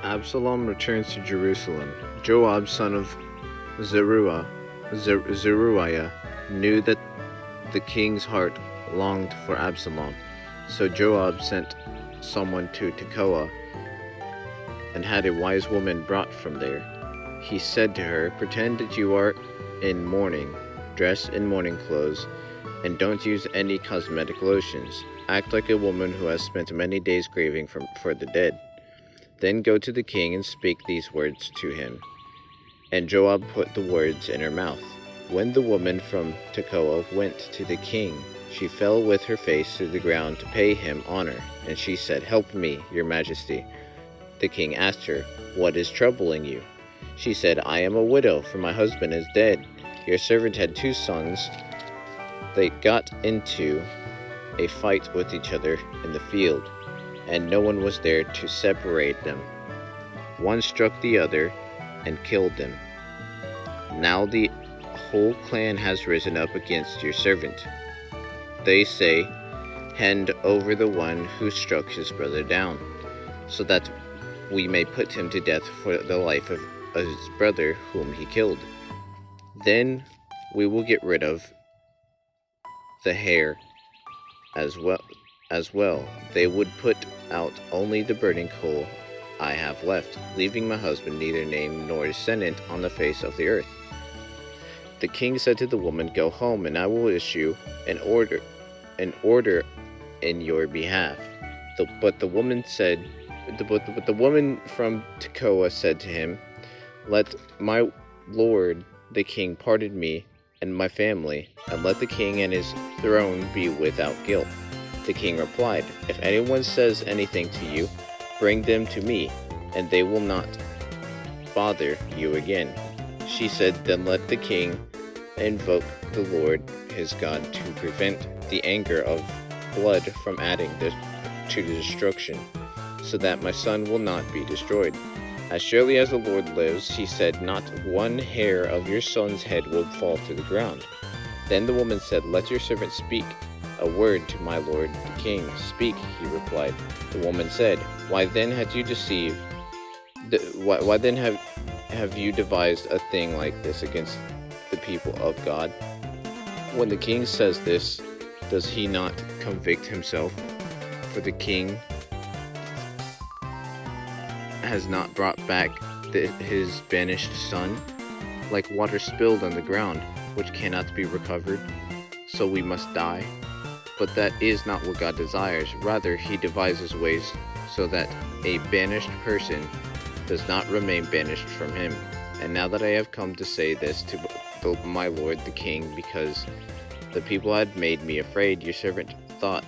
Absalom returns to Jerusalem. Joab, son of Zeruiah, knew that the king's heart longed for Absalom. So Joab sent someone to Tekoa and had a wise woman brought from there. He said to her, "Pretend that you are in mourning, dress in mourning clothes, and don't use any cosmetic lotions. Act like a woman who has spent many days grieving for the dead. Then go to the king and speak these words to him." And Joab put the words in her mouth. When the woman from Tekoa went to the king, she fell with her face to the ground to pay him honor, and she said, "Help me, your majesty." The king asked her, "What is troubling you?" She said, "I am a widow, for my husband is dead. Your servant had 2 sons. They got into a fight with each other in the field, and no one was there to separate them. One struck the other and killed them. Now the whole clan has risen up against your servant. They say, 'Hand over the one who struck his brother down, so that we may put him to death for the life of his brother whom he killed. Then we will get rid of the hair as well. They would put out only the burning coal I have left, leaving my husband neither name nor descendant on the face of the earth." The king said to the woman, "Go home, and I will issue an order in your behalf." But the woman from Tekoa said to him, "Let my lord the king pardon me and my family, and let the king and his throne be without guilt." The king replied, "If anyone says anything to you, bring them to me, and they will not bother you again." She said, "Then let the king invoke the Lord his God to prevent the anger of blood from adding to the destruction, so that my son will not be destroyed. As surely as the Lord lives," he said, "not one hair of your son's head will fall to the ground." Then the woman said, "Let your servant speak a word to my lord the king." "Speak," he replied. The woman said, "Why then have you devised a thing like this against the people of God? When the king says this, does he not convict himself? For the king has not brought back his banished son, like water spilled on the ground, which cannot be recovered, so we must die. But that is not what God desires. Rather, he devises ways so that a banished person does not remain banished from him. And now that I have come to say this to my lord the king, because the people had made me afraid, your servant thought,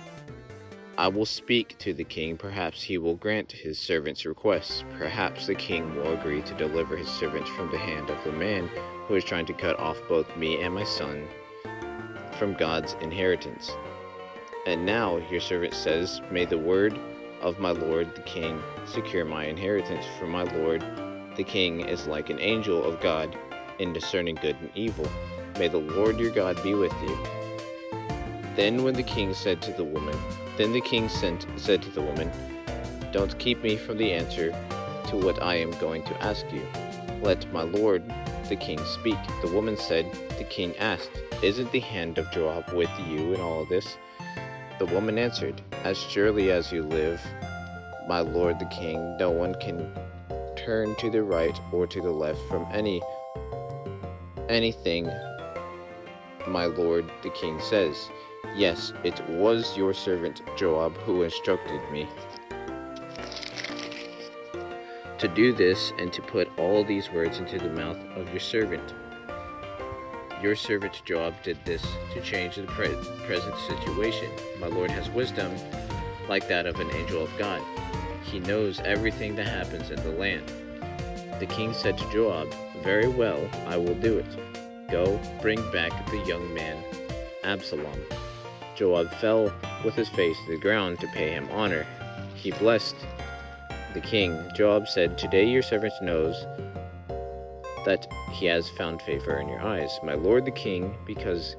I will speak to the king. Perhaps he will grant his servant's request. Perhaps the king will agree to deliver his servant from the hand of the man who is trying to cut off both me and my son from God's inheritance. And now your servant says, may the word of my lord the king secure my inheritance, for my lord the king is like an angel of God in discerning good and evil. May the Lord your God be with you." Then the king said to the woman, "Don't keep me from the answer to what I am going to ask you. Let my lord the king speak." The woman said, "The king asked, isn't the hand of Joab with you in all this?" The woman answered, "As surely as you live, my lord the king, no one can turn to the right or to the left from anything my lord the king says. Yes, it was your servant Joab who instructed me to do this and to put all these words into the mouth of your servant. Your servant Joab did this to change the present situation. My lord has wisdom like that of an angel of God. He knows everything that happens in the land." The king said to Joab, "Very well, I will do it. Go, bring back the young man, Absalom." Joab fell with his face to the ground to pay him honor. He blessed the king. Joab said, "Today your servant knows that he has found favor in your eyes, my lord the king, because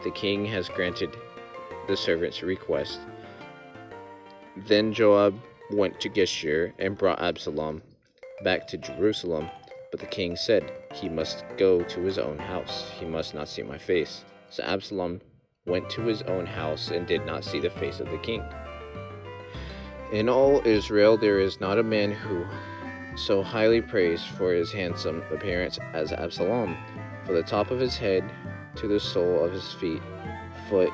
the king has granted the servant's request." Then Joab went to Geshur and brought Absalom back to Jerusalem. But the king said, "He must go to his own house. He must not see my face." So Absalom went to his own house and did not see the face of the king. In all Israel there is not a man who so highly praised for his handsome appearance as Absalom. From the top of his head to the sole of his foot,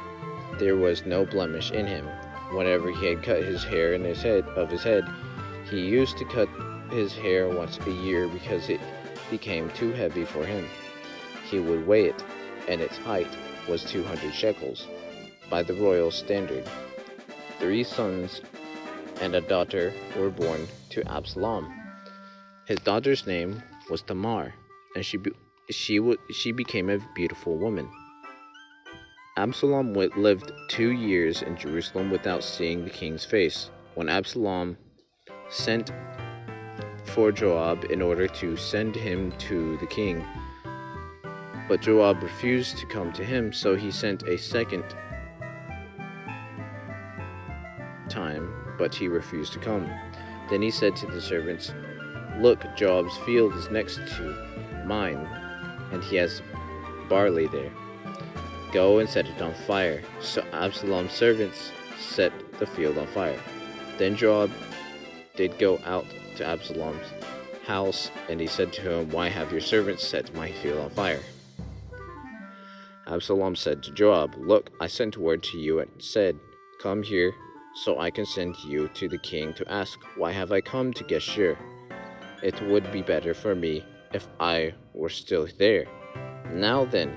there was no blemish in him. Whenever he had cut his hair in his head, he used to cut his hair once a year because it became too heavy for him. He would weigh it, and its height was 200 shekels by the royal standard. 3 sons and a daughter were born to Absalom. His daughter's name was Tamar, and she became a beautiful woman. Absalom lived 2 years in Jerusalem without seeing the king's face. When Absalom sent for Joab in order to send him to the king, but Joab refused to come to him, so he sent a second time, but he refused to come. Then he said to the servants, "Look, Joab's field is next to mine, and he has barley there. Go and set it on fire." So Absalom's servants set the field on fire. Then Joab did go out to Absalom's house, and he said to him, "Why have your servants set my field on fire?" Absalom said to Joab, "Look, I sent word to you and said, 'Come here, so I can send you to the king to ask, why have I come to Geshur? It would be better for me if I were still there. Now then,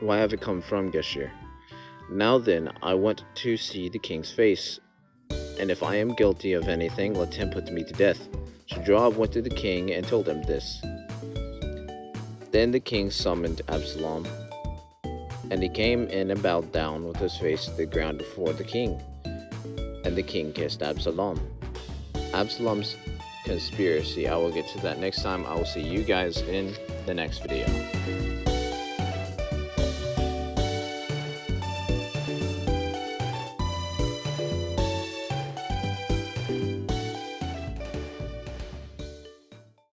why have I come from Geshur? Now then, I want to see the king's face, and if I am guilty of anything, let him put me to death." So Joab went to the king and told him this. Then the king summoned Absalom, and he came in and bowed down with his face to the ground before the king. And the king kissed Absalom. Absalom's conspiracy, I will get to that next time. I will see you guys in the next video.